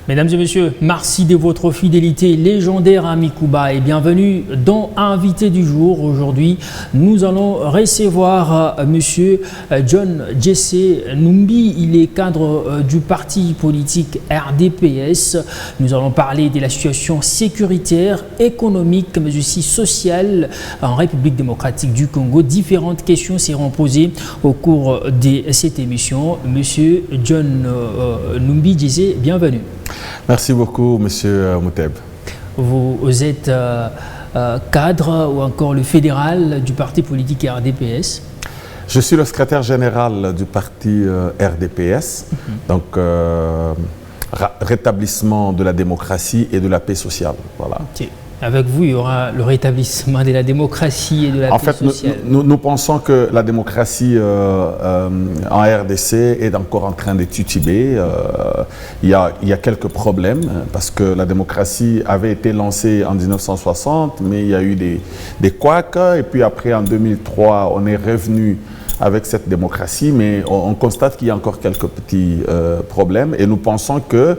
Mesdames et messieurs, merci de votre fidélité légendaire à Mikouba et bienvenue dans Invité du jour. Aujourd'hui, nous allons recevoir monsieur John Jesse Numbi. Il est cadre du parti politique RDPS. Nous allons parler de la situation sécuritaire, économique, mais aussi sociale en République démocratique du Congo. Différentes questions seront posées au cours de cette émission. Monsieur John Numbi Jesse, bienvenue. Merci beaucoup, monsieur Mouteb. Vous êtes cadre ou encore le fédéral du parti politique RDPS. Je suis le secrétaire général du parti RDPS, donc rétablissement de la démocratie et de la paix sociale. Voilà. Okay. Avec vous, il y aura le rétablissement de la démocratie et de la paix sociale. En fait, nous pensons que la démocratie en RDC est encore en train de tituber. Il y a quelques problèmes parce que la démocratie avait été lancée en 1960, mais il y a eu des couacs. Et puis après, en 2003, on est revenu avec cette démocratie, mais on constate qu'il y a encore quelques petits problèmes. Et nous pensons que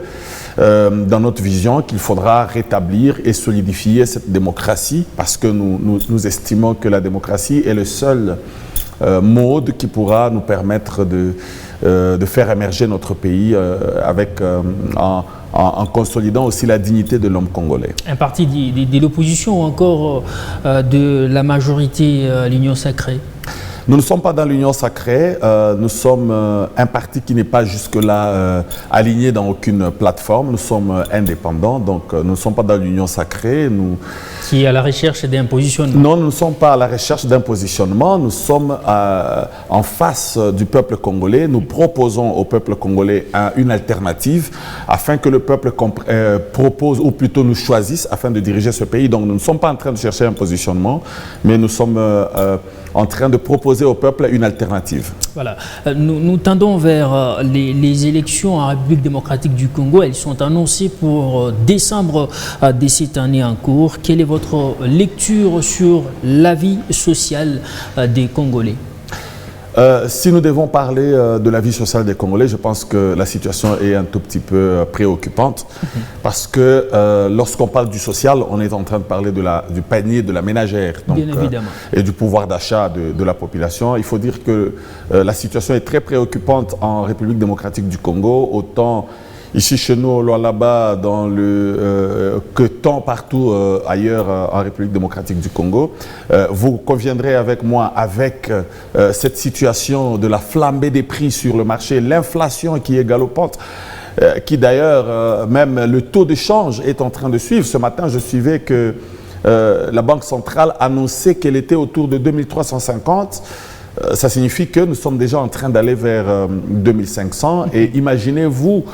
dans notre vision qu'il faudra rétablir et solidifier cette démocratie parce que nous estimons que la démocratie est le seul mode qui pourra nous permettre de faire émerger notre pays en consolidant aussi la dignité de l'homme congolais. Un parti de l'opposition ou encore de la majorité, l'Union sacrée? Nous ne sommes pas dans l'Union sacrée, nous sommes un parti qui n'est pas jusque-là aligné dans aucune plateforme, nous sommes indépendants, donc nous ne sommes pas dans l'Union sacrée. Qui est à la recherche d'un positionnement? Non, nous ne sommes pas à la recherche d'un positionnement, nous sommes en face du peuple congolais, nous proposons au peuple congolais une alternative afin que le peuple propose ou plutôt nous choisisse afin de diriger ce pays. Donc nous ne sommes pas en train de chercher un positionnement, mais nous sommes en train de proposer au peuple une alternative. Voilà. Nous tendons vers les élections en République démocratique du Congo. Elles sont annoncées pour décembre de cette année en cours. Quelle est votre lecture sur la vie sociale des Congolais? Si nous devons parler de la vie sociale des Congolais, je pense que la situation est un tout petit peu préoccupante parce que lorsqu'on parle du social, on est en train de parler du panier de la ménagère donc, bien évidemment. Et du pouvoir d'achat de la population. Il faut dire que la situation est très préoccupante en République démocratique du Congo, autant ici chez nous, au Lualaba, que tant partout ailleurs en République démocratique du Congo. Vous conviendrez avec moi avec cette situation de la flambée des prix sur le marché, l'inflation qui est galopante, qui d'ailleurs, même le taux de change est en train de suivre. Ce matin, je suivais que la Banque centrale annonçait qu'elle était autour de 2350. Ça signifie que nous sommes déjà en train d'aller vers 2500 et imaginez-vous,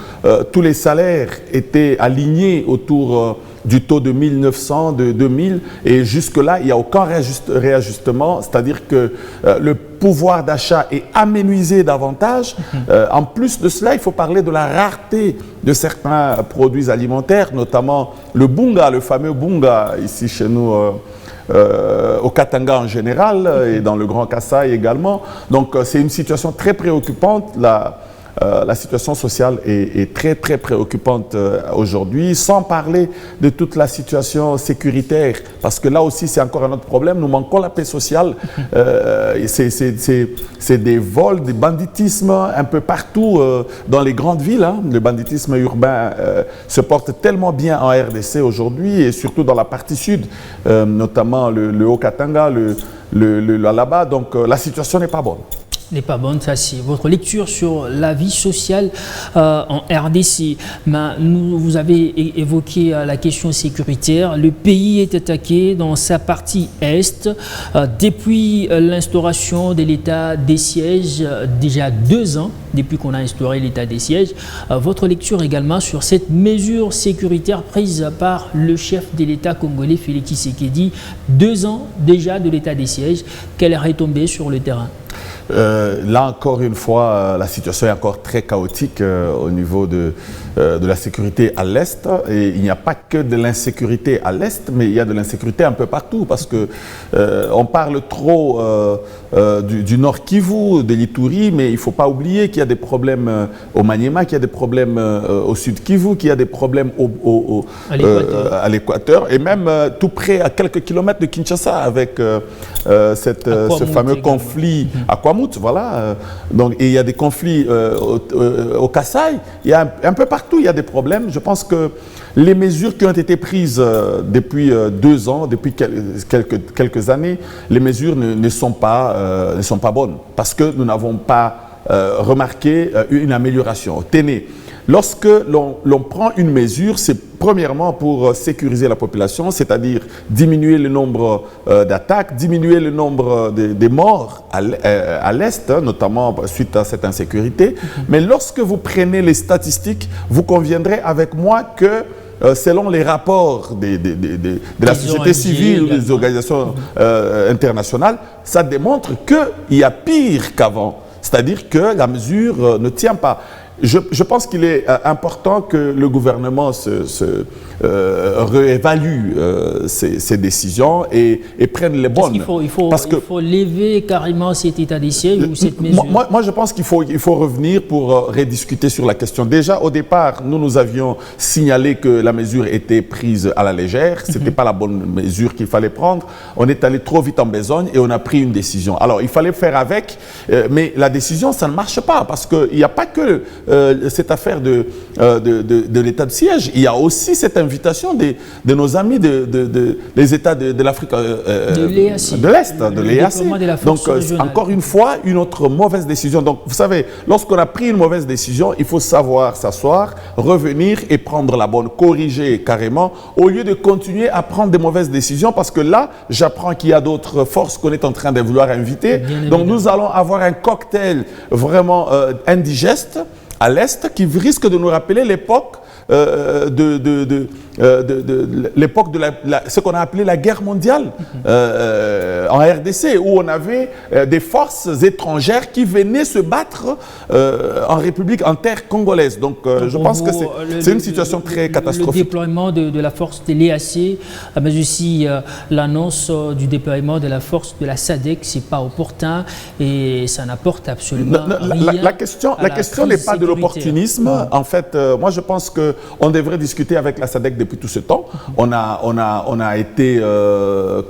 tous les salaires étaient alignés autour du taux de 1900, de 2000 et jusque-là, il n'y a aucun réajustement, c'est-à-dire que le pouvoir d'achat est aménuisé davantage. En plus de cela, il faut parler de la rareté de certains produits alimentaires, notamment le bunga, le fameux bunga ici chez nous. Au Katanga en général et dans le Grand Kassai également. Donc c'est une situation très préoccupante. La situation sociale est très très préoccupante aujourd'hui, sans parler de toute la situation sécuritaire, parce que là aussi c'est encore un autre problème, nous manquons la paix sociale, c'est des vols, des banditismes un peu partout dans les grandes villes, hein. Le banditisme urbain se porte tellement bien en RDC aujourd'hui et surtout dans la partie sud, notamment le Haut-Katanga, le Lualaba, donc la situation n'est pas bonne. N'est pas bonne, ça c'est votre lecture sur la vie sociale en RDC. Vous avez évoqué la question sécuritaire. Le pays est attaqué dans sa partie est depuis l'instauration de l'état des sièges, déjà 2 ans depuis qu'on a instauré l'état des sièges. Votre lecture également sur cette mesure sécuritaire prise par le chef de l'État congolais Félix Tshisekedi, 2 ans déjà de l'état des sièges. Quelle est retombée sur le terrain? Là encore une fois, la situation est encore très chaotique au niveau de la sécurité à l'Est. Et il n'y a pas que de l'insécurité à l'Est, mais il y a de l'insécurité un peu partout parce que on parle trop du Nord Kivu, de l'Ituri, mais il ne faut pas oublier qu'il y a des problèmes au Maniema, qu'il y a des problèmes au Sud Kivu, qu'il y a des problèmes à l'Équateur et même tout près à quelques kilomètres de Kinshasa avec ce fameux conflit à Kwamut, voilà. Donc, et il y a des conflits au Kasaï, il y a un peu partout, il y a des problèmes. Je pense que les mesures qui ont été prises depuis 2 ans, depuis quelques années, les mesures ne sont pas bonnes parce que nous n'avons pas remarqué une amélioration. Tenez, lorsque l'on prend une mesure, c'est premièrement pour sécuriser la population, c'est-à-dire diminuer le nombre d'attaques, diminuer le nombre des morts à l'Est, notamment suite à cette insécurité. Mais lorsque vous prenez les statistiques, vous conviendrez avec moi que selon les rapports de la société civile, des organisations internationales, ça démontre qu'il y a pire qu'avant. C'est-à-dire que la mesure ne tient pas. Je pense qu'il est important que le gouvernement réévalue ses décisions et prenne les bonnes. Il faut lever carrément cet état des sièges ou cette mesure. Moi, je pense qu'il faut revenir pour rediscuter sur la question. Déjà, au départ, nous avions signalé que la mesure était prise à la légère. Ce n'était pas la bonne mesure qu'il fallait prendre. On est allé trop vite en besogne et on a pris une décision. Alors, il fallait faire avec, mais la décision, ça ne marche pas parce qu'il n'y a pas que cette affaire de l'état de siège. Il y a aussi cette invitation de nos amis des États de l'Afrique de l'Est, de l'EAC. Donc, encore une fois, une autre mauvaise décision. Donc, vous savez, lorsqu'on a pris une mauvaise décision, il faut savoir s'asseoir, revenir et prendre la bonne, corriger carrément, au lieu de continuer à prendre des mauvaises décisions, parce que là, j'apprends qu'il y a d'autres forces qu'on est en train de vouloir inviter. Donc, nous allons avoir un cocktail vraiment indigeste à l'Est qui risque de nous rappeler l'époque l'époque de ce qu'on a appelé la guerre mondiale en RDC, où on avait des forces étrangères qui venaient se battre en République, en terre congolaise. Donc je pense que c'est une situation très catastrophique. Le déploiement de la force de l'EAC, mais aussi l'annonce du déploiement de la force de la SADC, c'est pas opportun et ça n'apporte absolument rien. La question n'est pas de l'opportunisme. En fait, moi je pense qu'on devrait discuter avec la SADC depuis tout ce temps. On a été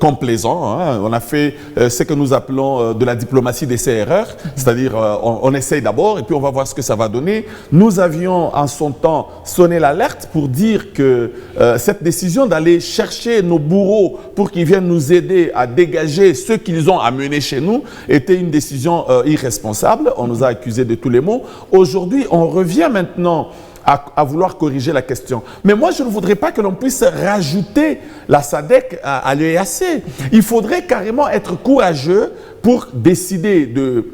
complaisant, hein. On a fait ce que nous appelons de la diplomatie des erreurs, c'est-à-dire on essaye d'abord et puis on va voir ce que ça va donner. Nous avions en son temps sonné l'alerte pour dire que cette décision d'aller chercher nos bourreaux pour qu'ils viennent nous aider à dégager ceux qu'ils ont amenés chez nous était une décision irresponsable. On nous a accusés de tous les maux. Aujourd'hui, on revient maintenant à vouloir corriger la question. Mais moi, je ne voudrais pas que l'on puisse rajouter la SADC à l'EAC. Il faudrait carrément être courageux pour décider de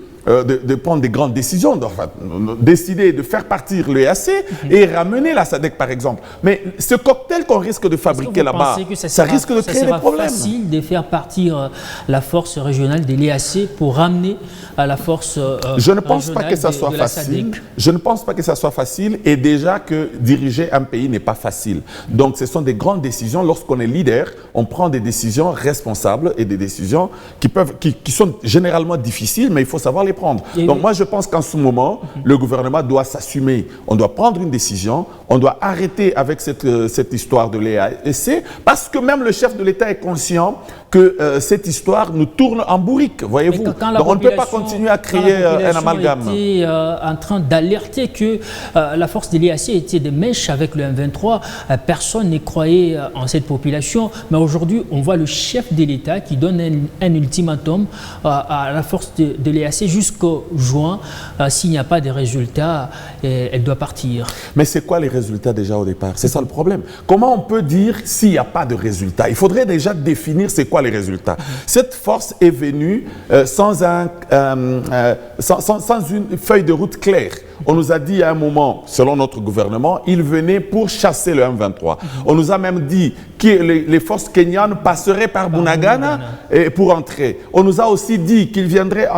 prendre des grandes décisions, décider de faire partir l'EAC et ramener la SADC, par exemple. Mais ce cocktail qu'on risque de fabriquer là-bas, ça risque de créer des problèmes. C'est facile de faire partir la force régionale de l'EAC pour ramener la force Je ne pense pas que ça soit facile. Je ne pense pas que ça soit facile et déjà que diriger un pays n'est pas facile. Donc ce sont des grandes décisions. Lorsqu'on est leader, on prend des décisions responsables et des décisions qui sont généralement difficiles, mais il faut savoir les prendre. Donc moi je pense qu'en ce moment, le gouvernement doit s'assumer. On doit prendre une décision, on doit arrêter avec cette histoire de l'EAC, parce que même le chef de l'État est conscient que cette histoire nous tourne en bourrique, voyez-vous. Donc on ne peut pas continuer à créer un amalgame. La population était en train d'alerter que la force de l'EAC était de mèche avec le M23. Personne ne croyait en cette population. Mais aujourd'hui, on voit le chef de l'État qui donne un ultimatum à la force de l'EAC jusqu'au juin. S'il n'y a pas de résultats, elle doit partir. Mais c'est quoi les résultats déjà au départ? C'est ça le problème. Comment on peut dire s'il n'y a pas de résultats? Il faudrait déjà définir c'est quoi les résultats. Cette force est venue sans une feuille de route claire. On nous a dit à un moment, selon notre gouvernement, ils venaient pour chasser le M23. On nous a même dit que les forces kenyanes passeraient par Bunagana pour entrer. On nous a aussi dit qu'ils viendraient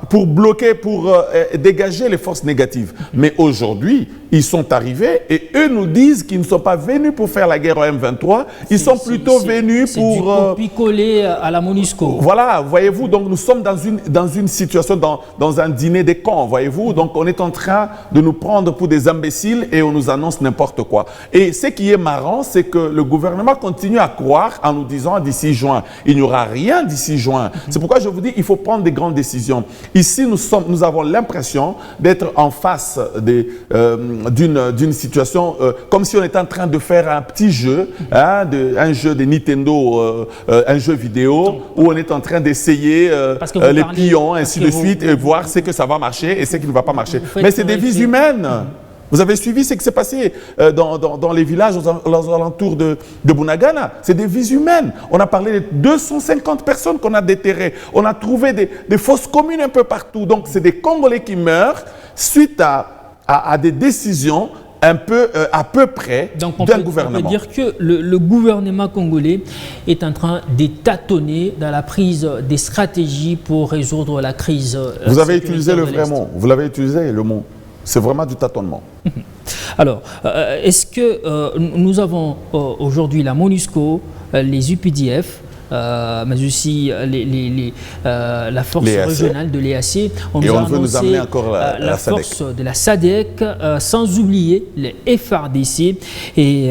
pour bloquer, pour dégager les forces négatives. Mais aujourd'hui, ils sont arrivés et eux nous disent qu'ils ne sont pas venus pour faire la guerre au M23, ils sont plutôt venus pour... C'est du copier-coller à la MONUSCO. Voilà, voyez-vous, donc nous sommes dans une situation, dans un dîner des cons, voyez-vous, donc on est en train de nous prendre pour des imbéciles et on nous annonce n'importe quoi. Et ce qui est marrant, c'est que le gouvernement continue à croire en nous disant d'ici juin, il n'y aura rien d'ici juin. C'est pourquoi je vous dis, il faut prendre des grandes décisions. Ici, nous avons l'impression d'être en face d'une situation comme si on était en train de faire un petit jeu, un jeu de Nintendo, un jeu vidéo où on est en train d'essayer les pions, ainsi de suite, et voir ce que ça va marcher et ce qui ne va pas marcher. Mais c'est des vies humaines. Vous avez suivi ce qui s'est passé dans les villages aux alentours de Bunagana. C'est des vies humaines. On a parlé de 250 personnes qu'on a déterrées. On a trouvé des fosses communes un peu partout. Donc, c'est des Congolais qui meurent suite à des décisions à peu près d'un gouvernement. On peut dire que le gouvernement congolais est en train de tâtonner dans la prise des stratégies pour résoudre la crise. Vous avez utilisé le vrai mot. Vous l'avez utilisé, le mot. C'est vraiment du tâtonnement. Alors, est-ce que nous avons aujourd'hui la MONUSCO, les UPDF, mais aussi la force régionale de l'EAC. On nous a annoncé la force de la SADC, sans oublier les FARDC. Et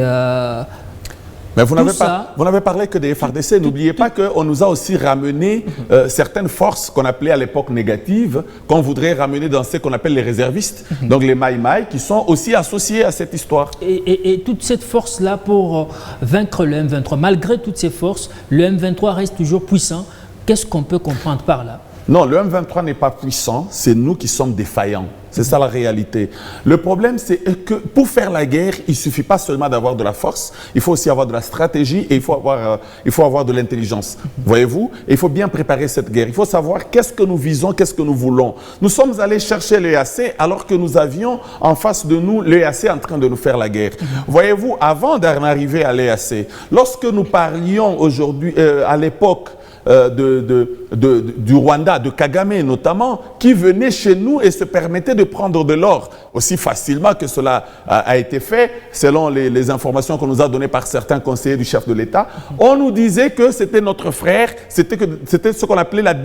mais vous n'avez parlé que des FARDC. N'oubliez pas qu'on nous a aussi ramené certaines forces qu'on appelait à l'époque négatives, qu'on voudrait ramener dans ce qu'on appelle les réservistes, donc les Maï-Maï, qui sont aussi associés à cette histoire. Et toute cette force-là pour vaincre le M23, malgré toutes ces forces, le M23 reste toujours puissant. Qu'est-ce qu'on peut comprendre par là? Non, le M23 n'est pas puissant, c'est nous qui sommes défaillants. C'est ça la réalité. Le problème, c'est que pour faire la guerre, il ne suffit pas seulement d'avoir de la force, il faut aussi avoir de la stratégie et il faut avoir de l'intelligence. Voyez-vous? Et il faut bien préparer cette guerre. Il faut savoir qu'est-ce que nous visons, qu'est-ce que nous voulons. Nous sommes allés chercher l'EAC alors que nous avions en face de nous l'EAC en train de nous faire la guerre. Voyez-vous, avant d'en arriver à l'EAC, lorsque nous parlions aujourd'hui, à l'époque, du Rwanda, de Kagame notamment, qui venait chez nous et se permettait de prendre de l'or aussi facilement que cela a été fait, selon les informations qu'on nous a données par certains conseillers du chef de l'État. On nous disait que c'était notre frère, c'était ce qu'on appelait la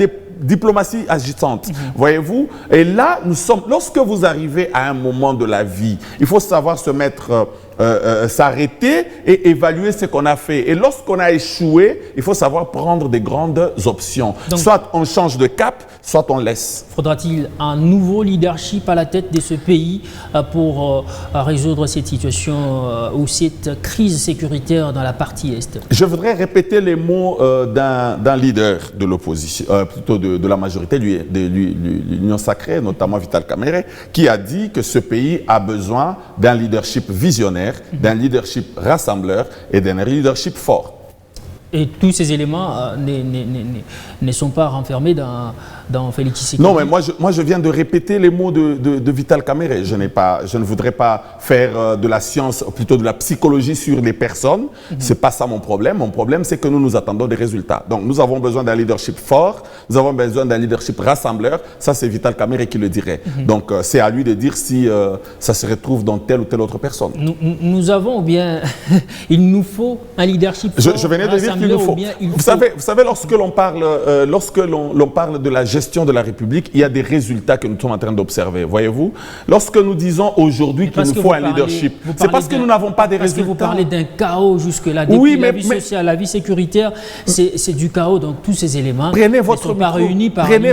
diplomatie agissante. Voyez-vous? Et là, lorsque vous arrivez à un moment de la vie, il faut savoir se mettre... s'arrêter et évaluer ce qu'on a fait. Et lorsqu'on a échoué, il faut savoir prendre des grandes options. Donc, soit on change de cap, soit on laisse. Faudra-t-il un nouveau leadership à la tête de ce pays pour résoudre cette situation ou cette crise sécuritaire dans la partie Est? Je voudrais répéter les mots d'un leader de l'opposition, plutôt de la majorité de l'Union sacrée, notamment Vital Kamerhe, qui a dit que ce pays a besoin d'un leadership visionnaire, d'un leadership rassembleur et d'un leadership fort. Et tous ces éléments ne sont pas renfermés dans Félix Tshisekedi. Non, mais moi je viens de répéter les mots de Vital Kamerhe. Je ne voudrais pas faire de la science, plutôt de la psychologie sur les personnes. C'est pas ça mon problème. Mon problème, c'est que nous attendons des résultats. Donc, nous avons besoin d'un leadership fort. Nous avons besoin d'un leadership rassembleur. Ça, c'est Vital Kamerhe qui le dirait. Donc, c'est à lui de dire si ça se retrouve dans telle ou telle autre personne. Nous avons, ou bien, il nous faut un leadership fort. Je venais de dire qu'il nous faut. Vous savez, lorsque l'on parle de la gestion de la République, il y a des résultats que nous sommes en train d'observer, voyez-vous. Lorsque nous disons aujourd'hui qu'il nous faut un leadership, c'est parce que nous n'avons pas des résultats. Parce que vous parlez d'un chaos jusque-là. Depuis la vie sociale, la vie sécuritaire, c'est du chaos. Donc tous ces éléments prenez ne sont pas réunis par Prenez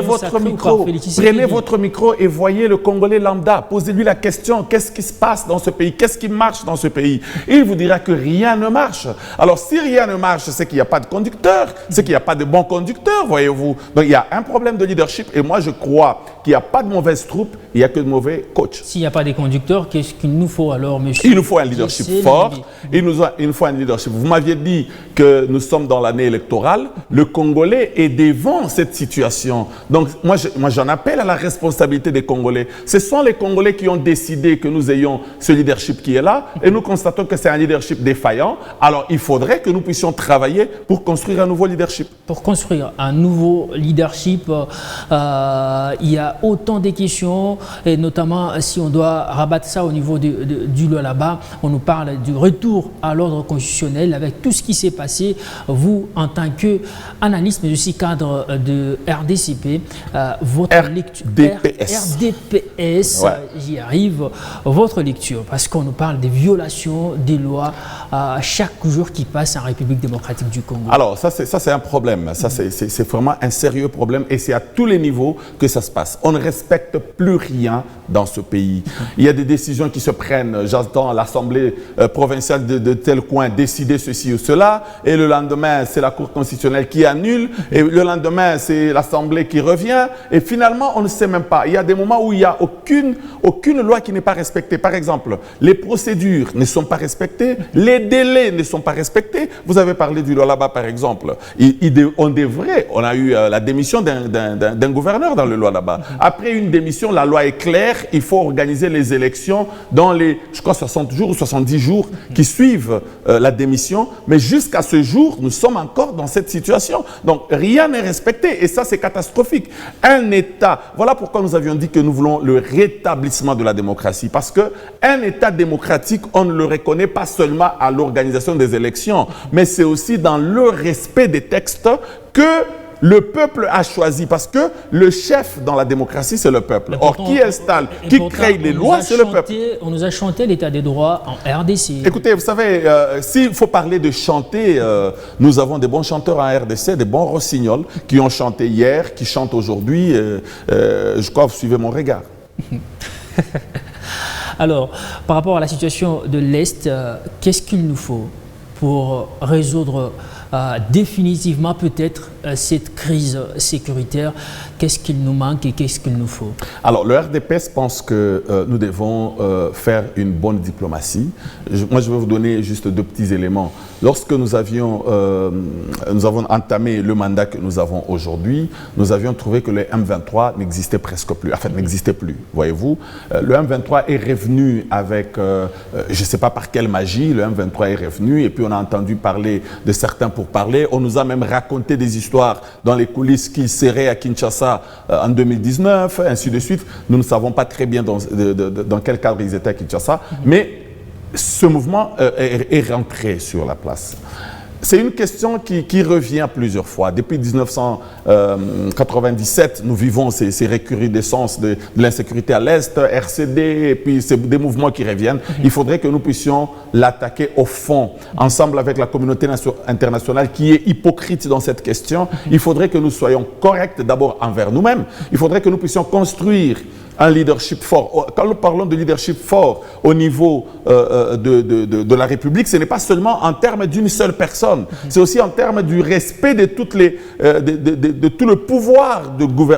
votre micro et voyez le Congolais lambda. Posez-lui la question, qu'est-ce qui se passe dans ce pays? Qu'est-ce qui marche dans ce pays? Il vous dira que rien ne marche. Alors si rien ne marche, c'est qu'il n'y a pas de conducteur, c'est qu'il n'y a pas de bons conducteurs, voyez-vous. Donc il y a un problème de leadership. Et moi, je crois qu'il n'y a pas de mauvaises troupes, il n'y a que de mauvais coachs. S'il n'y a pas des conducteurs, qu'est-ce qu'il nous faut alors, monsieur? Il nous faut un leadership fort. Il nous faut un leadership. Vous m'aviez dit que nous sommes dans l'année électorale. Le Congolais est devant cette situation. Donc, moi, j'en appelle à la responsabilité des Congolais. Ce sont les Congolais qui ont décidé que nous ayons ce leadership qui est là. Et nous constatons que c'est un leadership défaillant. Alors, il faudrait que nous puissions travailler pour construire un nouveau leadership. Pour construire un nouveau leadership, il y a autant de questions, et notamment si on doit rabattre ça au niveau du Lualaba, on nous parle du retour à l'ordre constitutionnel avec tout ce qui s'est passé. Vous, en tant qu'analyste, mais aussi cadre de RDCP, votre lecture... RDPS, ouais. J'y arrive. Votre lecture, parce qu'on nous parle des violations des lois chaque jour qui passe en République démocratique du Congo. Alors, ça c'est un problème. Ça, c'est vraiment un sérieux problème et c'est à tous les niveaux que ça se passe. On ne respecte plus rien dans ce pays. Il y a des décisions qui se prennent. J'entends l'Assemblée provinciale de tel coin décider ceci ou cela et le lendemain, c'est la Cour constitutionnelle qui annule et le lendemain, c'est l'Assemblée qui revient et finalement, on ne sait même pas. Il y a des moments où il n'y a aucune loi qui n'est pas respectée. Par exemple, les procédures ne sont pas respectées, les délais ne sont pas respectés. Vous avez parlé du Lualaba, par exemple. On a eu la démission d'un gouverneur dans le Lualaba. Après une démission, la loi est claire, il faut organiser les élections dans les, je crois, 60 jours ou 70 jours qui suivent la démission. Mais jusqu'à ce jour, nous sommes encore dans cette situation. Donc, rien n'est respecté et ça, c'est catastrophique. Un État, voilà pourquoi nous avions dit que nous voulons le rétablissement de la démocratie. Parce qu'un État démocratique, on ne le reconnaît pas seulement à l'organisation des élections, mais c'est aussi dans le respect des textes que le peuple a choisi, parce que le chef dans la démocratie, c'est le peuple. Or, qui installe, qui crée les lois, c'est le peuple. On nous a chanté l'état des droits en RDC. Écoutez, vous savez, s'il faut parler de chanter, nous avons des bons chanteurs en RDC, des bons rossignols qui ont chanté hier, qui chantent aujourd'hui. Je crois que vous suivez mon regard. Alors, par rapport à la situation de l'Est, qu'est-ce qu'il nous faut pour résoudre définitivement peut-être cette crise sécuritaire? Qu'est-ce qu'il nous manque et qu'est-ce qu'il nous faut? Alors, le RDPS pense que nous devons faire une bonne diplomatie. Moi, je vais vous donner juste deux petits éléments. Lorsque nous avons entamé le mandat que nous avons aujourd'hui, nous avions trouvé que le M23 n'existait presque plus. Enfin, n'existait plus, voyez-vous. Le M23 est revenu avec, je ne sais pas par quelle magie, le M23 est revenu et puis on a entendu parler de certains pour parler. On nous a même raconté des histoires dans les coulisses qu'ils seraient à Kinshasa en 2019, ainsi de suite. Nous ne savons pas très bien dans quel cadre ils étaient à Kinshasa, mais ce mouvement est rentré sur la place. C'est une question qui revient plusieurs fois. Depuis 1997, nous vivons ces recrudescences de l'insécurité à l'Est, RCD, et puis c'est des mouvements qui reviennent. Il faudrait que nous puissions l'attaquer au fond, ensemble avec la communauté internationale qui est hypocrite dans cette question. Il faudrait que nous soyons corrects d'abord envers nous-mêmes. Il faudrait que nous puissions construire un leadership fort. Quand nous parlons de leadership fort au niveau de la République, ce n'est pas seulement en termes d'une seule personne, c'est aussi en termes du respect de tout le pouvoir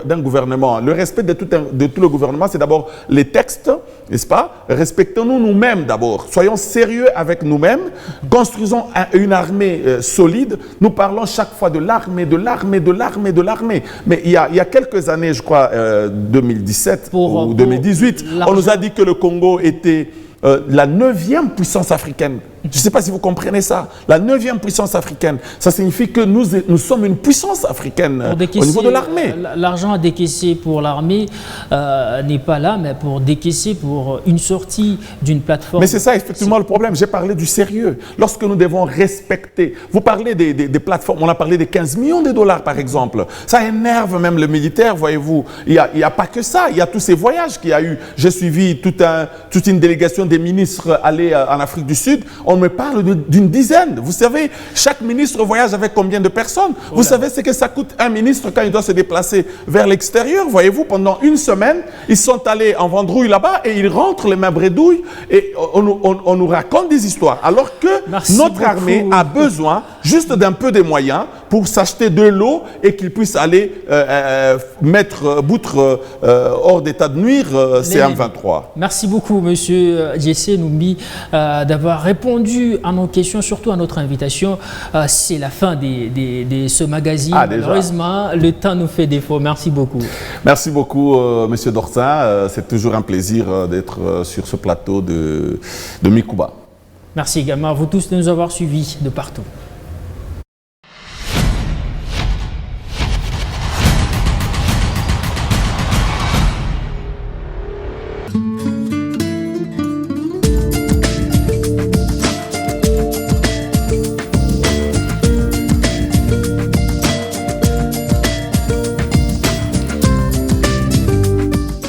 d'un gouvernement. Le respect de tout le gouvernement, c'est d'abord les textes, n'est-ce pas? Respectons-nous nous-mêmes d'abord. Soyons sérieux avec nous-mêmes. Construisons une armée solide. Nous parlons chaque fois de l'armée, de l'armée, de l'armée, de l'armée. Mais il y a quelques années, je crois, 2017, ou 2018, on nous a dit que le Congo était la 9e puissance africaine. Je ne sais pas si vous comprenez ça. La 9e puissance africaine, ça signifie que nous sommes une puissance africaine au niveau de l'armée. L'argent à décaisser pour l'armée n'est pas là, mais pour décaisser pour une sortie d'une plateforme. Mais c'est ça effectivement le problème. J'ai parlé du sérieux. Lorsque nous devons respecter, vous parlez des plateformes, on a parlé des 15 millions de dollars par exemple. Ça énerve même le militaire, voyez-vous. Il n'y a pas que ça, il y a tous ces voyages qu'il y a eu. J'ai suivi toute une délégation des ministres allés en Afrique du Sud. On me parle d'une dizaine. Vous savez, chaque ministre voyage avec combien de personnes? Voilà. Vous savez ce que ça coûte un ministre quand il doit se déplacer vers l'extérieur? Voyez-vous, pendant une semaine, ils sont allés en vendrouille là-bas et ils rentrent les mains bredouilles et on nous raconte des histoires. Alors que notre armée a besoin juste d'un peu des moyens pour s'acheter de l'eau et qu'ils puissent aller mettre boutre hors d'état de nuire CM23. Merci beaucoup, Monsieur Jessé Noumbi, d'avoir répondu à nos questions, surtout à notre invitation. C'est la fin de ce magazine. Malheureusement, le temps nous fait défaut. Merci beaucoup. Merci beaucoup, Monsieur Dorsin. C'est toujours un plaisir d'être sur ce plateau de Mikuba. Merci également à vous tous de nous avoir suivis de partout.